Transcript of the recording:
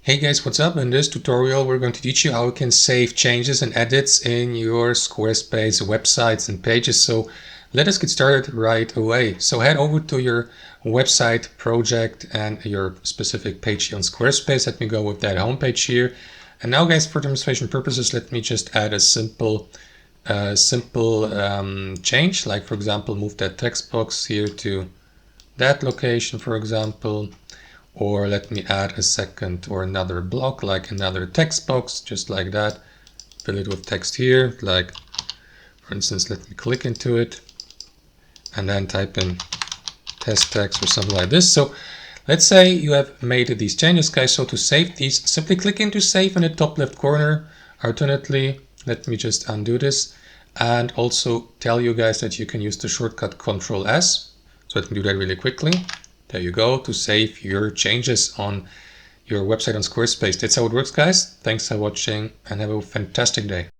Hey guys, what's up? In this tutorial we're going to teach you how you can save changes and edits in your Squarespace websites and pages. So let us get started right away. So head over to your website project and your specific page here on Squarespace. Let me go with that homepage here. And now guys, for demonstration purposes, let me just add a simple change, like for example move that text box here to that location, for example. Or let me add a second or another block, like another text box, just like that. Fill it with text here, like for instance, let me click into it and then type in test text or something like this. So let's say you have made these changes, guys. So to save these, simply click into save in the top left corner. Alternately, let me just undo this and also tell you guys that you can use the shortcut Control S. So let me do that really quickly. There you go, to save your changes on your website on Squarespace. That's how it works, guys. Thanks for watching and have a fantastic day.